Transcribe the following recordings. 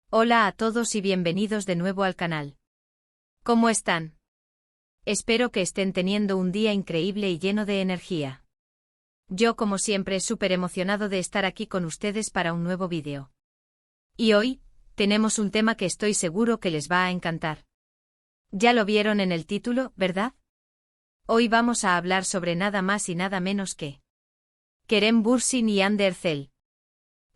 Hola a todos y bienvenidos de nuevo al canal. ¿Cómo están? Espero que estén teniendo un día increíble y lleno de energía. Yo, como siempre, súper emocionado de estar aquí con ustedes para un nuevo vídeo. Y hoy, tenemos un tema que estoy seguro que les va a encantar. Ya lo vieron en el título, ¿verdad? Hoy vamos a hablar sobre nada más y nada menos que Kerem Bürsin y Hande Erçel.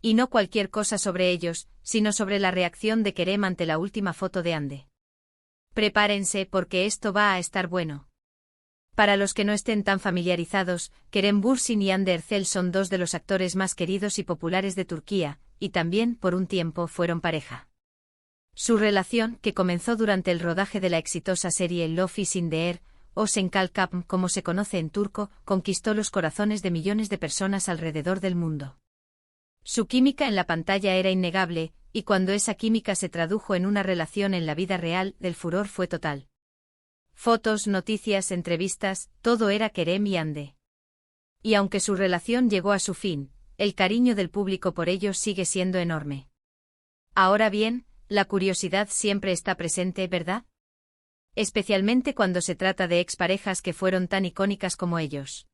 Y no cualquier cosa sobre ellos, sino sobre la reacción de Kerem ante la última foto de Hande. Prepárense porque esto va a estar bueno. Para los que no estén tan familiarizados, Kerem Bürsin y Hande Erçel son dos de los actores más queridos y populares de Turquía, y también, por un tiempo, fueron pareja. Su relación, que comenzó durante el rodaje de la exitosa serie Love is in the Air, o Senkalkap, como se conoce en turco, conquistó los corazones de millones de personas alrededor del mundo. Su química en la pantalla era innegable, y cuando esa química se tradujo en una relación en la vida real, el furor fue total. Fotos, noticias, entrevistas, todo era Kerem y Hande. Y aunque su relación llegó a su fin, el cariño del público por ellos sigue siendo enorme. Ahora bien, la curiosidad siempre está presente, ¿verdad? Especialmente cuando se trata de exparejas que fueron tan icónicas como ellos.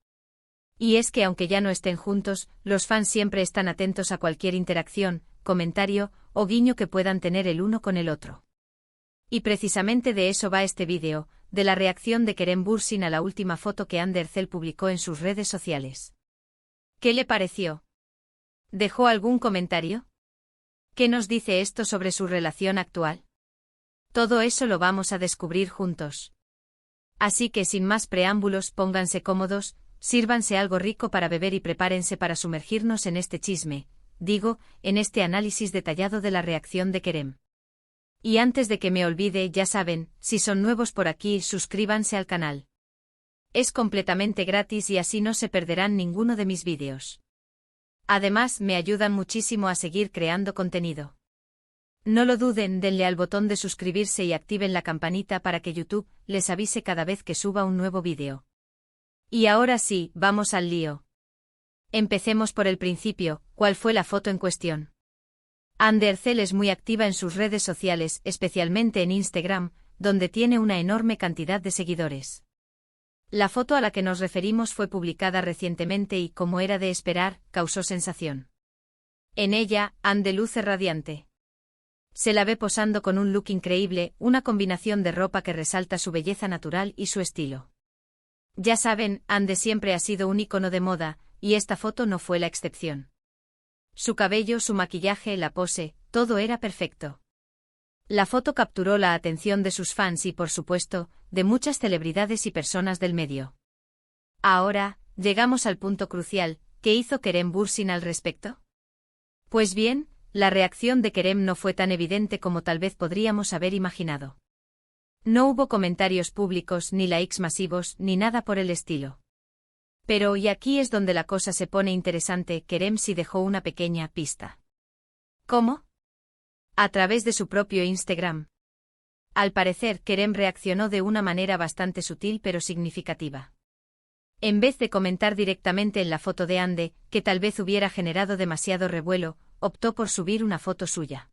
Y es que aunque ya no estén juntos, los fans siempre están atentos a cualquier interacción, comentario o guiño que puedan tener el uno con el otro. Y precisamente de eso va este vídeo, de la reacción de Kerem Bürsin a la última foto que Hande Erçel publicó en sus redes sociales. ¿Qué le pareció? ¿Dejó algún comentario? ¿Qué nos dice esto sobre su relación actual? Todo eso lo vamos a descubrir juntos. Así que sin más preámbulos, pónganse cómodos, sírvanse algo rico para beber y prepárense para sumergirnos en este chisme, en este análisis detallado de la reacción de Kerem. Y antes de que me olvide, ya saben, si son nuevos por aquí, suscríbanse al canal. Es completamente gratis y así no se perderán ninguno de mis vídeos. Además, me ayudan muchísimo a seguir creando contenido. No lo duden, denle al botón de suscribirse y activen la campanita para que YouTube les avise cada vez que suba un nuevo vídeo. Y ahora sí, vamos al lío. Empecemos por el principio, ¿cuál fue la foto en cuestión? Hande Erçel es muy activa en sus redes sociales, especialmente en Instagram, donde tiene una enorme cantidad de seguidores. La foto a la que nos referimos fue publicada recientemente y, como era de esperar, causó sensación. En ella, Hande luce radiante. Se la ve posando con un look increíble, una combinación de ropa que resalta su belleza natural y su estilo. Ya saben, Hande siempre ha sido un ícono de moda, y esta foto no fue la excepción. Su cabello, su maquillaje, la pose, todo era perfecto. La foto capturó la atención de sus fans y, por supuesto, de muchas celebridades y personas del medio. Ahora, llegamos al punto crucial, ¿qué hizo Kerem Bürsin al respecto? Pues bien, la reacción de Kerem no fue tan evidente como tal vez podríamos haber imaginado. No hubo comentarios públicos, ni likes masivos, ni nada por el estilo. Pero, y aquí es donde la cosa se pone interesante, Kerem sí dejó una pequeña pista. ¿Cómo? A través de su propio Instagram. Al parecer, Kerem reaccionó de una manera bastante sutil pero significativa. En vez de comentar directamente en la foto de Hande, que tal vez hubiera generado demasiado revuelo, optó por subir una foto suya.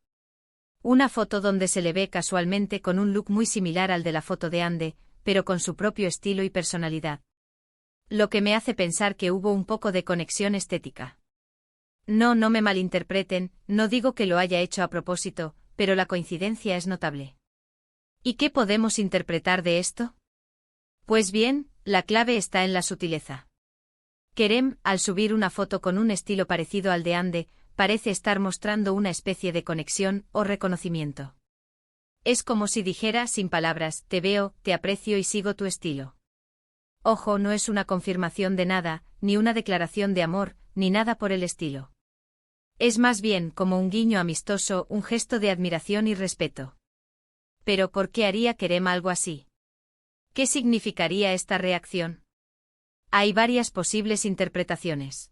Una foto donde se le ve casualmente con un look muy similar al de la foto de Hande, pero con su propio estilo y personalidad. Lo que me hace pensar que hubo un poco de conexión estética. No me malinterpreten, no digo que lo haya hecho a propósito, pero la coincidencia es notable. ¿Y qué podemos interpretar de esto? Pues bien, la clave está en la sutileza. Kerem, al subir una foto con un estilo parecido al de Hande, parece estar mostrando una especie de conexión o reconocimiento. Es como si dijera sin palabras, te veo, te aprecio y sigo tu estilo. Ojo, no es una confirmación de nada, ni una declaración de amor, ni nada por el estilo. Es más bien como un guiño amistoso, un gesto de admiración y respeto. Pero ¿por qué haría Kerem algo así? ¿Qué significaría esta reacción? Hay varias posibles interpretaciones.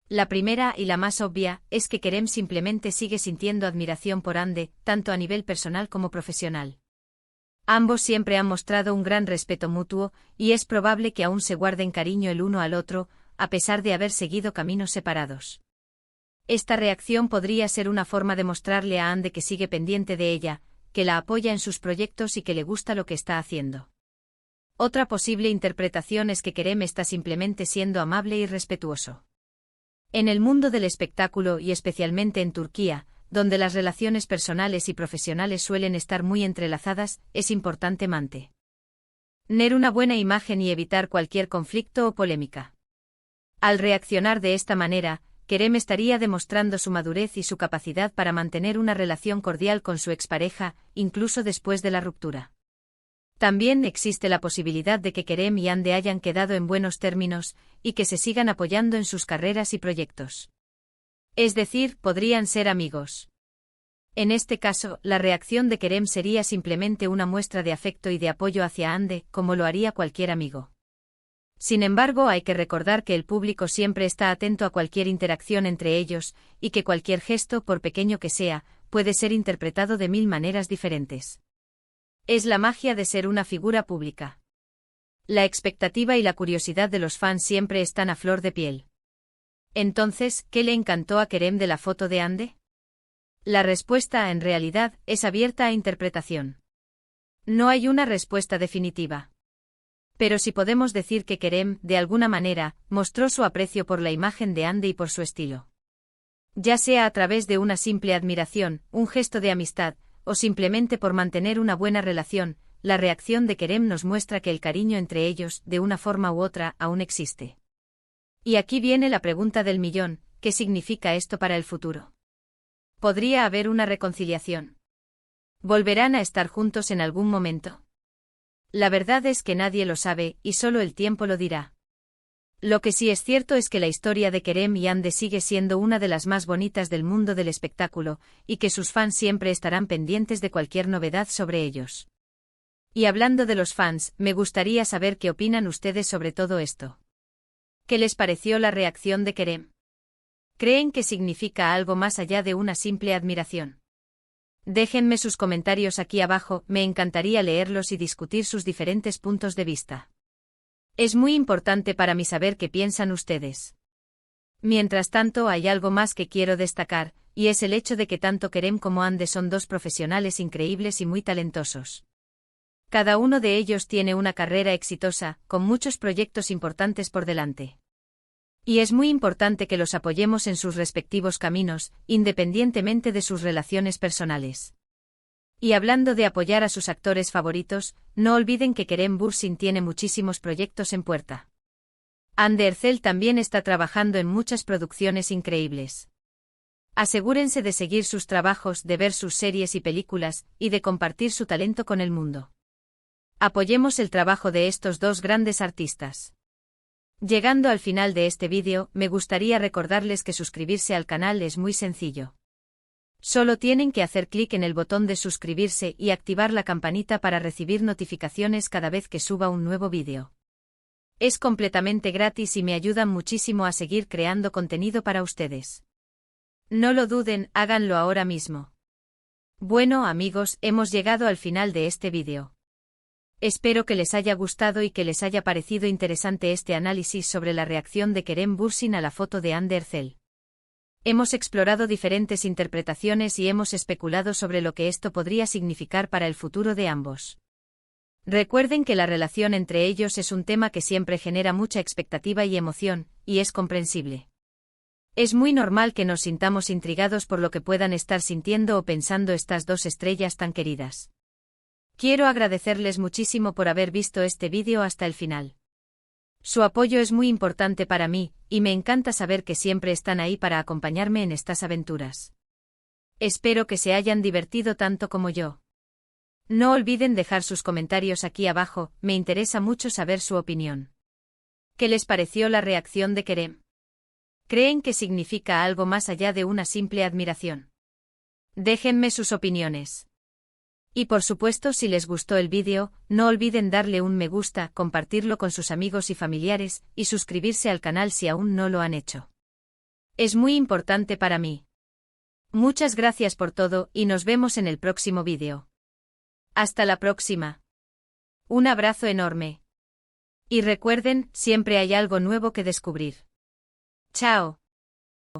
La primera y la más obvia es que Kerem simplemente sigue sintiendo admiración por Hande, tanto a nivel personal como profesional. Ambos siempre han mostrado un gran respeto mutuo, y es probable que aún se guarden cariño el uno al otro, a pesar de haber seguido caminos separados. Esta reacción podría ser una forma de mostrarle a Ande que sigue pendiente de ella, que la apoya en sus proyectos y que le gusta lo que está haciendo. Otra posible interpretación es que Kerem está simplemente siendo amable y respetuoso. En el mundo del espectáculo y especialmente en Turquía, donde las relaciones personales y profesionales suelen estar muy entrelazadas, es importante mantener una buena imagen y evitar cualquier conflicto o polémica. Al reaccionar de esta manera, Kerem estaría demostrando su madurez y su capacidad para mantener una relación cordial con su expareja, incluso después de la ruptura. También existe la posibilidad de que Kerem y Ande hayan quedado en buenos términos, y que se sigan apoyando en sus carreras y proyectos. Es decir, podrían ser amigos. En este caso, la reacción de Kerem sería simplemente una muestra de afecto y de apoyo hacia Ande, como lo haría cualquier amigo. Sin embargo, hay que recordar que el público siempre está atento a cualquier interacción entre ellos, y que cualquier gesto, por pequeño que sea, puede ser interpretado de 1000 maneras diferentes. Es la magia de ser una figura pública. La expectativa y la curiosidad de los fans siempre están a flor de piel. Entonces, ¿qué le encantó a Kerem de la foto de Ande? La respuesta, en realidad, es abierta a interpretación. No hay una respuesta definitiva. Pero sí podemos decir que Kerem, de alguna manera, mostró su aprecio por la imagen de Ande y por su estilo. Ya sea a través de una simple admiración, un gesto de amistad, o simplemente por mantener una buena relación, la reacción de Kerem nos muestra que el cariño entre ellos, de una forma u otra, aún existe. Y aquí viene la pregunta del millón: ¿qué significa esto para el futuro? ¿Podría haber una reconciliación? ¿Volverán a estar juntos en algún momento? La verdad es que nadie lo sabe, y solo el tiempo lo dirá. Lo que sí es cierto es que la historia de Kerem y Ande sigue siendo una de las más bonitas del mundo del espectáculo, y que sus fans siempre estarán pendientes de cualquier novedad sobre ellos. Y hablando de los fans, me gustaría saber qué opinan ustedes sobre todo esto. ¿Qué les pareció la reacción de Kerem? ¿Creen que significa algo más allá de una simple admiración? Déjenme sus comentarios aquí abajo, me encantaría leerlos y discutir sus diferentes puntos de vista. Es muy importante para mí saber qué piensan ustedes. Mientras tanto, hay algo más que quiero destacar, y es el hecho de que tanto Kerem como Ande son dos profesionales increíbles y muy talentosos. Cada uno de ellos tiene una carrera exitosa, con muchos proyectos importantes por delante. Y es muy importante que los apoyemos en sus respectivos caminos, independientemente de sus relaciones personales. Y hablando de apoyar a sus actores favoritos, no olviden que Kerem Bürsin tiene muchísimos proyectos en puerta. Hande Erçel también está trabajando en muchas producciones increíbles. Asegúrense de seguir sus trabajos, de ver sus series y películas, y de compartir su talento con el mundo. Apoyemos el trabajo de estos dos grandes artistas. Llegando al final de este vídeo, me gustaría recordarles que suscribirse al canal es muy sencillo. Solo tienen que hacer clic en el botón de suscribirse y activar la campanita para recibir notificaciones cada vez que suba un nuevo vídeo. Es completamente gratis y me ayudan muchísimo a seguir creando contenido para ustedes. No lo duden, háganlo ahora mismo. Bueno amigos, hemos llegado al final de este vídeo. Espero que les haya gustado y que les haya parecido interesante este análisis sobre la reacción de Kerem Bürsin a la foto de Hande Erçel. Hemos explorado diferentes interpretaciones y hemos especulado sobre lo que esto podría significar para el futuro de ambos. Recuerden que la relación entre ellos es un tema que siempre genera mucha expectativa y emoción, y es comprensible. Es muy normal que nos sintamos intrigados por lo que puedan estar sintiendo o pensando estas dos estrellas tan queridas. Quiero agradecerles muchísimo por haber visto este vídeo hasta el final. Su apoyo es muy importante para mí, y me encanta saber que siempre están ahí para acompañarme en estas aventuras. Espero que se hayan divertido tanto como yo. No olviden dejar sus comentarios aquí abajo, me interesa mucho saber su opinión. ¿Qué les pareció la reacción de Kerem? ¿Creen que significa algo más allá de una simple admiración? Déjenme sus opiniones. Y por supuesto, si les gustó el vídeo, no olviden darle un me gusta, compartirlo con sus amigos y familiares, y suscribirse al canal si aún no lo han hecho. Es muy importante para mí. Muchas gracias por todo y nos vemos en el próximo vídeo. Hasta la próxima. Un abrazo enorme. Y recuerden, siempre hay algo nuevo que descubrir. Chao.